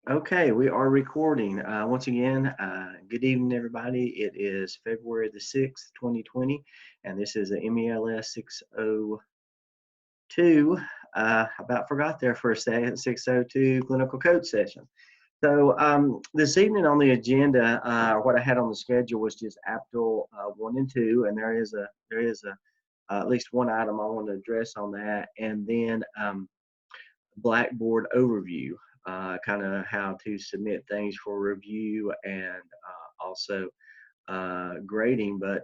Okay, we are recording. Once again, good evening, everybody. It is February the 6th, 2020, and this is a MELS 602. About forgot there for a second, 602 clinical code session. So this evening on the agenda, what I had on the schedule was just APTL 1 and 2, and there is at least one item I want to address on that, and then Blackboard overview, kind of how to submit things for review and also grading. But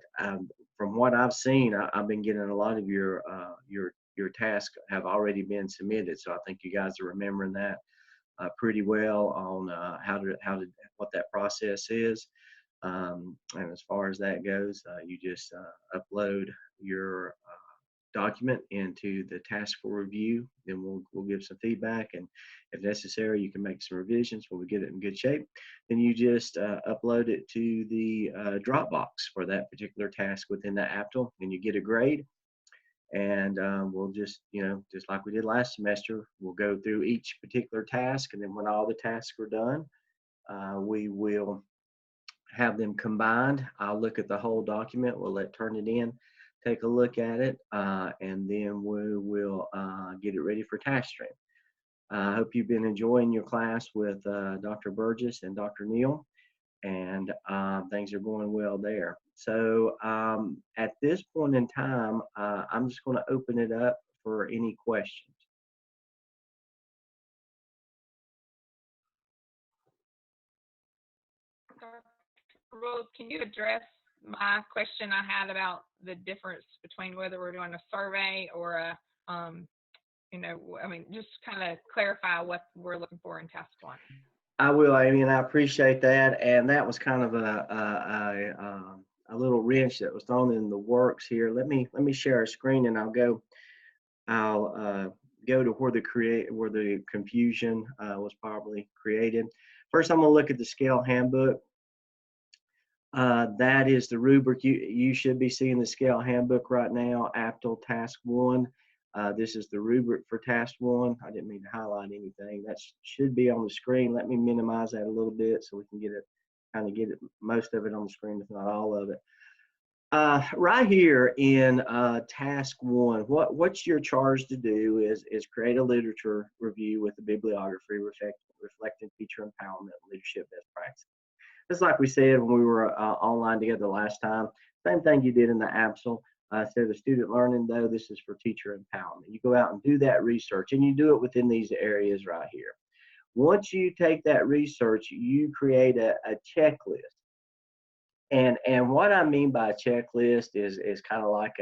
from what I've seen, I've been getting a lot of your tasks have already been submitted. So I think you guys are remembering that pretty well on how to what that process is. And as far as that goes, you just upload your document into the task for review. Then we'll give some feedback, and if necessary, you can make some revisions when we get it in good shape. Then you just upload it to the Dropbox for that particular task within the APTL, and you get a grade. And we'll just, just like we did last semester, we'll go through each particular task, and then when all the tasks are done, we will have them combined. I'll look at the whole document. We'll turn it in, take a look at it, and then we will get it ready for task stream. I hope you've been enjoying your class with Dr. Burgess and Dr. Neal, and things are going well there. So at this point in time, I'm just going to open it up for any questions. Rose, can you address my question I had about the difference between whether we're doing a survey or I mean, just kind of clarify what we're looking for in task one. I will, Amy, and I appreciate that. And that was kind of a little wrench that was thrown in the works here. Let me share a screen, and I'll go to where the confusion was probably created. First, I'm going to look at the scale handbook. That is the rubric. You should be seeing the scale handbook right now, APTL Task 1. This is the rubric for Task 1. I didn't mean to highlight anything. That should be on the screen. Let me minimize that a little bit so we can get it, most of it on the screen, if not all of it. Right here in Task 1, what you're charged to do is create a literature review with a bibliography reflecting teacher empowerment and leadership best practices. Just like we said when we were online together last time, same thing you did in the APSL. Instead of student learning, though, this is for teacher empowerment. You go out and do that research, and you do it within these areas right here. Once you take that research, you create a checklist. And what I mean by a checklist is kind of like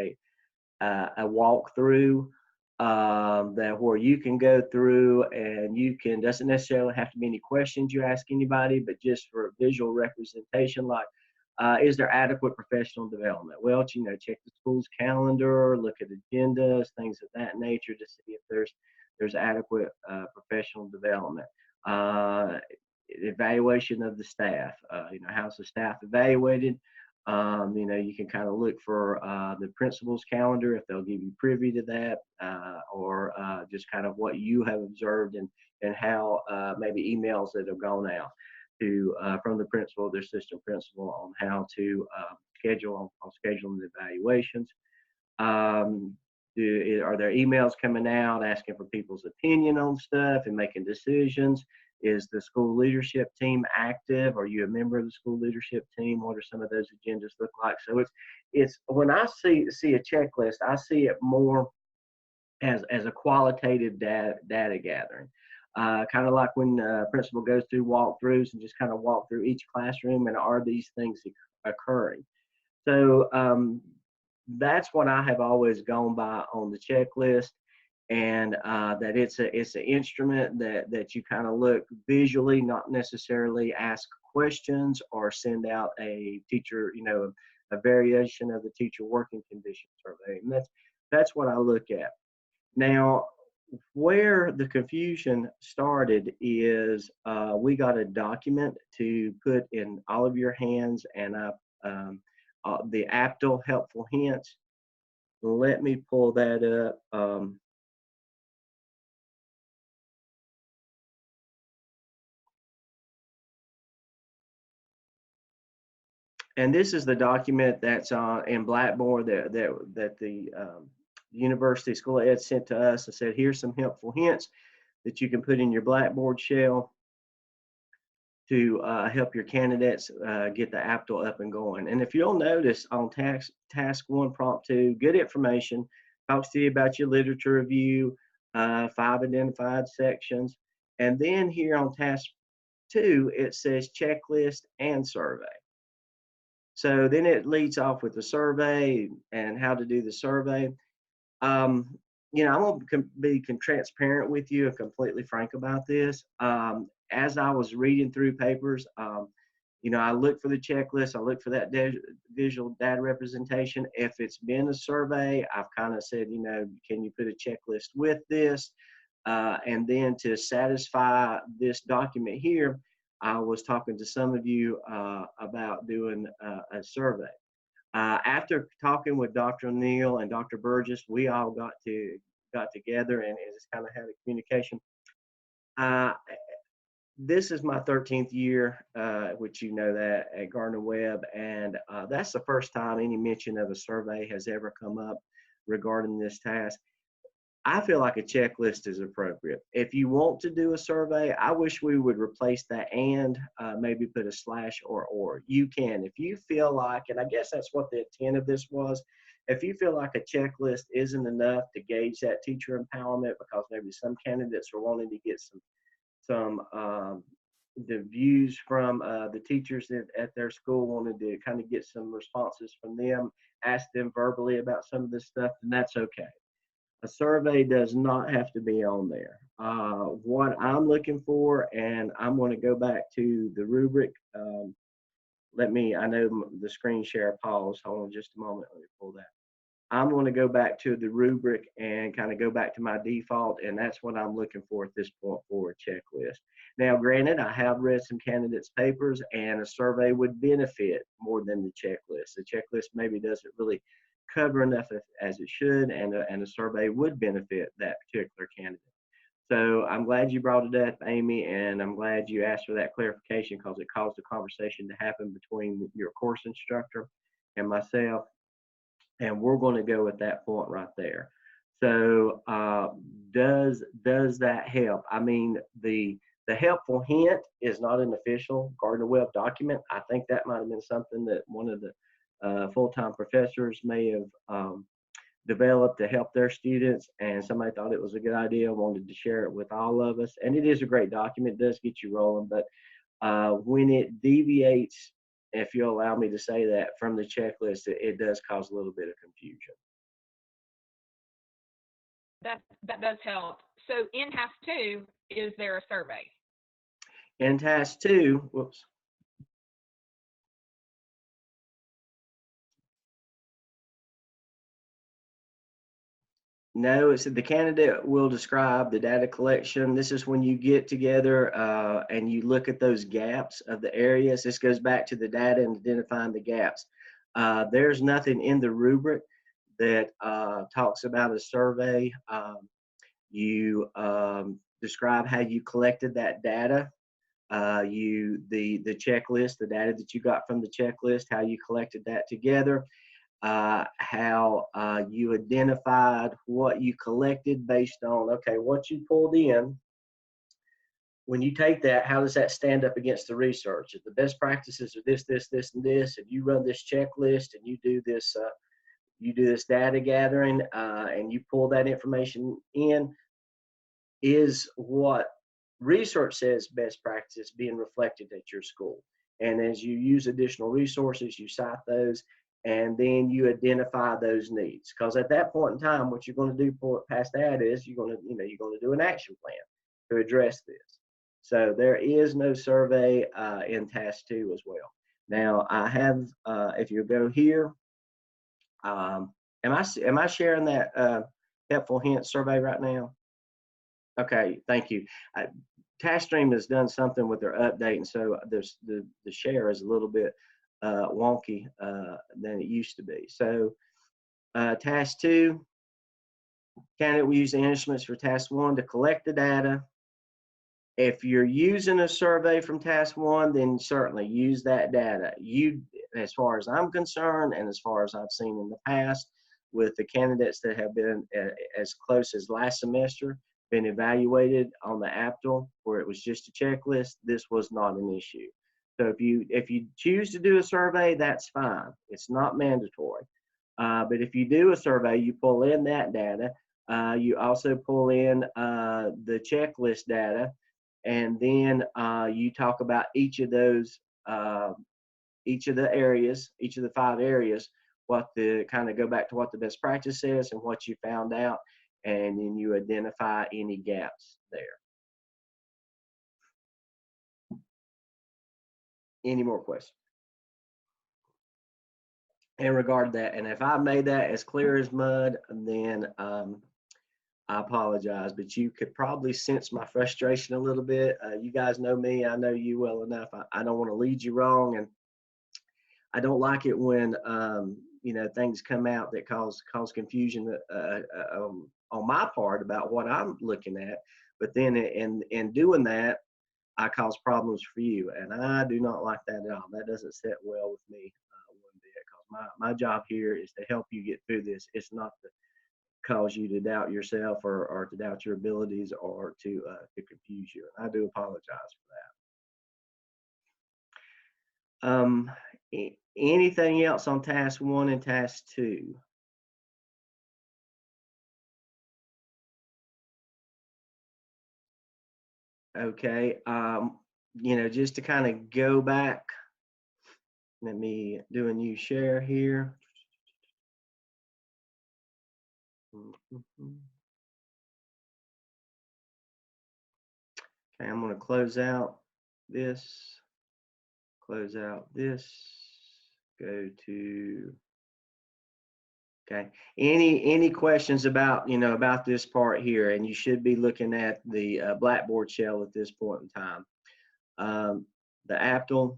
a walkthrough that where you can go through and you can, doesn't necessarily have to be any questions you ask anybody, but just for a visual representation, like is there adequate professional development? Well, check the school's calendar, look at agendas, things of that nature to see if there's adequate professional development. Evaluation of the staff. How's the staff evaluated? You can kind of look for the principal's calendar if they'll give you privy to that, or just kind of what you have observed and how maybe emails that have gone out to from the principal, their assistant principal, on how to schedule on scheduling the evaluations. Are there emails coming out asking for people's opinion on stuff and making decisions? Is the school leadership team active? Are you a member of the school leadership team? What are some of those agendas look like? So it's when I see a checklist, I see it more as a qualitative data gathering. Kind of like when principal goes through walkthroughs and just kind of walk through each classroom, and are these things occurring? So that's what I have always gone by on the checklist, and that it's an instrument that you kind of look visually, not necessarily ask questions or send out a teacher, a variation of the teacher working condition survey, and that's what I look at. Now, where the confusion started is we got a document to put in all of your hands, and the APTL helpful hints. Let me pull that up. And this is the document that's in Blackboard that the University School of Ed sent to us and said, here's some helpful hints that you can put in your Blackboard shell to help your candidates get the APTL up and going. And if you'll notice on task 1, prompt 2, good information, talks to you about your literature review, 5 identified sections. And then here on task 2, it says checklist and survey. So then it leads off with the survey and how to do the survey. Um, I'm going to be transparent with you and completely frank about this. As I was reading through papers, I look for the checklist. I look for that visual data representation. If it's been a survey, I've kind of said, can you put a checklist with this? And then to satisfy this document here, I was talking to some of you about doing a survey. After talking with Dr. O'Neill and Dr. Burgess, we all got together and just kind of had a communication. This is my 13th year, which you know that, at Gardner-Webb, and that's the first time any mention of a survey has ever come up regarding this task. I feel like a checklist is appropriate. If you want to do a survey, I wish we would replace that and maybe put a slash or. You can. If you feel like, and I guess that's what the intent of this was, if you feel like a checklist isn't enough to gauge that teacher empowerment because maybe some candidates are wanting to get some the views from the teachers at their school, wanted to kind of get some responses from them, ask them verbally about some of this stuff, and that's okay. A survey does not have to be on there. What I'm looking for, and I'm going to go back to the rubric. I know the screen share paused. Hold on just a moment. Let me pull that. I'm going to go back to the rubric and kind of go back to my default, and that's what I'm looking for at this point for a checklist. Now, granted, I have read some candidates' papers, and a survey would benefit more than the checklist. The checklist maybe doesn't really cover enough as it should, and a survey would benefit that particular candidate. So I'm glad you brought it up, Amy, and I'm glad you asked for that clarification because it caused a conversation to happen between your course instructor and myself, and we're going to go at that point right there. So does that help? I mean, the helpful hint is not an official Gardner-Webb document. I think that might have been something that one of the full-time professors may have developed to help their students, and somebody thought it was a good idea, wanted to share it with all of us. And it is a great document, it does get you rolling, but when it deviates, if you'll allow me to say that, from the checklist, it does cause a little bit of confusion. That does help. So in task 2, is there a survey? In task 2, whoops. No, it's the candidate will describe the data collection. This is when you get together and you look at those gaps of the areas. This goes back to the data and identifying the gaps. There's nothing in the rubric that talks about a survey. You describe how you collected that data. The checklist, the data that you got from the checklist, how you collected that together. How you identified what you collected based on, okay, what you pulled in. When you take that, how does that stand up against the research? If the best practices are this, this, this, and this, and you run this checklist and you do this data gathering and you pull that information in, is what research says best practices being reflected at your school? And as you use additional resources, you cite those, and then you identify those needs. Because at that point in time, what you're going to do past that is you're going to do an action plan to address this. So there is no survey in task 2 as well. Now I have, if you go here, am I sharing that helpful hint survey right now? Okay, thank you. TaskStream has done something with their update, and so there's the share is a little bit wonky than it used to be. So task 2, candidate will use the instruments for task 1 to collect the data. If you're using a survey from task 1, then certainly use that data. as far as I'm concerned, and as far as I've seen in the past, with the candidates that have been as close as last semester, been evaluated on the APTL, where it was just a checklist, this was not an issue. So if you choose to do a survey, that's fine. It's not mandatory. But if you do a survey, you pull in that data. You also pull in the checklist data, and then you talk about each of those, each of the areas, each of the 5 areas, what the kind of go back to what the best practice is and what you found out, and then you identify any gaps there. Any more questions in regard to that? And if I made that as clear as mud, then I apologize, but you could probably sense my frustration a little bit. You guys know me. I know you well enough. I don't want to lead you wrong, and I don't like it when you know, things come out that cause confusion on my part about what I'm looking at. But then in doing that, I cause problems for you, and I do not like that at all. That doesn't sit well with me one bit, because my job here is to help you get through this. It's not to cause you to doubt yourself, or to doubt your abilities, or to confuse you. And I do apologize for that. Anything else on task 1 and task 2? Okay. You know, just to kind of go back, let me do a new share here. Okay, I'm going to close out this, go to, okay. Any questions about, you know, about this part here? And you should be looking at the Blackboard shell at this point in time. The APTL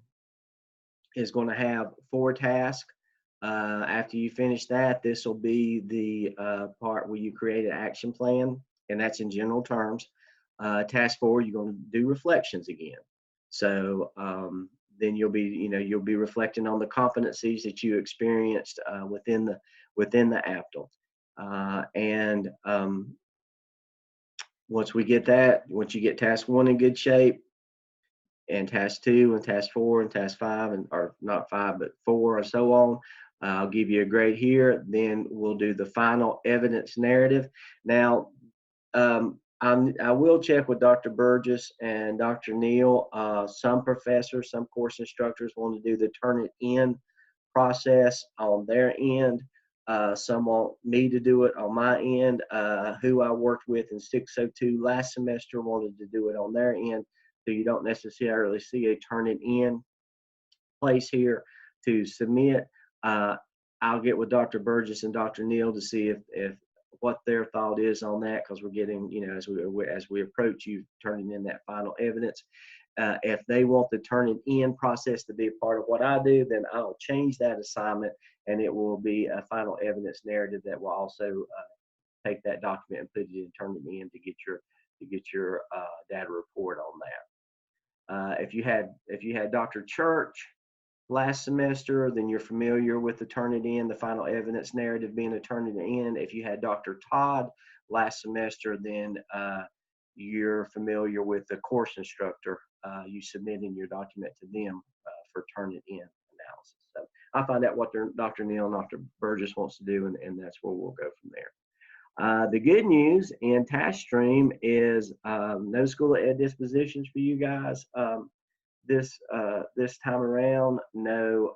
is going to have 4 tasks. After you finish that, this will be the part where you create an action plan, and that's in general terms. Task 4, you're going to do reflections again. So then you'll be reflecting on the competencies that you experienced within the APTL. And once you get task 1 in good shape, and task 2 and task 4 and task 5, and or not 5 but 4 and so on, I'll give you a grade here. Then we'll do the final evidence narrative. Now I will check with Dr. Burgess and Dr. Neal. Some professors, some course instructors want to do the turn it in process on their end. Some want me to do it on my end. Who I worked with in 602 last semester wanted to do it on their end. So you don't necessarily see a turn it in place here to submit. I'll get with Dr. Burgess and Dr. Neal to see if what their thought is on that, because we're getting, you know, as we approach you turning in that final evidence. If they want the turn it in process to be a part of what I do, then I'll change that assignment, and it will be a final evidence narrative that will also take that document and put it in, turn it in to get your data report on that. If you had Dr. Church last semester, then you're familiar with the turn it in, the final evidence narrative being a turn it in. If you had Dr. Todd last semester, then you're familiar with the course instructor, you submitting your document to them for turn it in analysis. So I'll find out what Dr. Neal and Dr. Burgess wants to do, and that's where we'll go from there. The good news in task stream is no school of ed dispositions for you guys this time around. No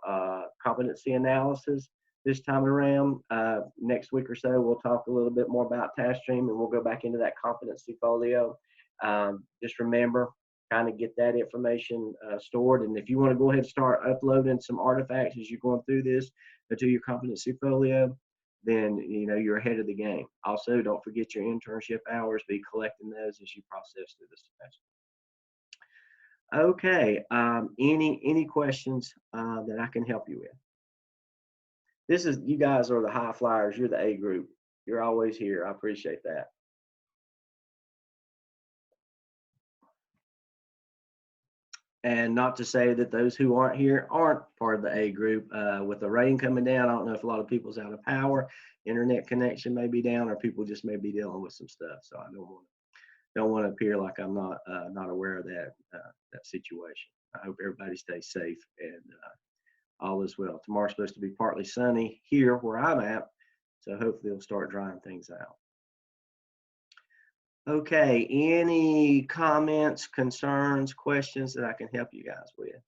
competency analysis this time around. Next week or so, we'll talk a little bit more about task stream, and we'll go back into that competency folio. Just remember, kind of get that information stored. And if you want to go ahead and start uploading some artifacts as you're going through this to your competency folio, then you know you're ahead of the game. Also, don't forget your internship hours. Be collecting those as you process through the semester. Okay. Any questions that I can help you with? You guys are the high flyers. You're the A group. You're always here. I appreciate that. And not to say that those who aren't here aren't part of the A group. With the rain coming down, I don't know if a lot of people's out of power, internet connection may be down, or people just may be dealing with some stuff. So I don't want to appear like I'm not aware of that situation. I hope everybody stays safe and all is well. Tomorrow's supposed to be partly sunny here where I'm at, so hopefully it'll start drying things out. Okay, any comments, concerns, questions that I can help you guys with?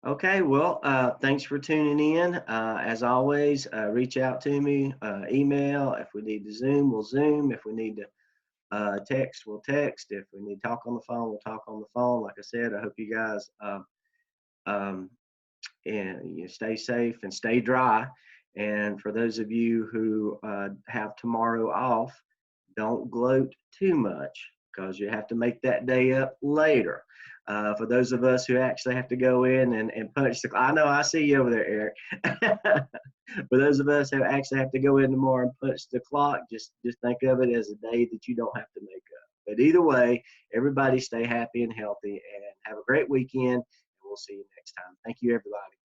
Okay, well, thanks for tuning in. As always, reach out to me, email. If we need to Zoom, we'll Zoom. If we need to text, we'll text. If we need to talk on the phone, we'll talk on the phone. Like I said, I hope you guys um, and you stay safe and stay dry. And for those of you who have tomorrow off, don't gloat too much because you have to make that day up later. For those of us who actually have to go in and punch the clock, I know I see you over there, Eric. For those of us who actually have to go in tomorrow and punch the clock, just think of it as a day that you don't have to make up. But either way, everybody stay happy and healthy and have a great weekend. And we'll see you next time. Thank you, everybody.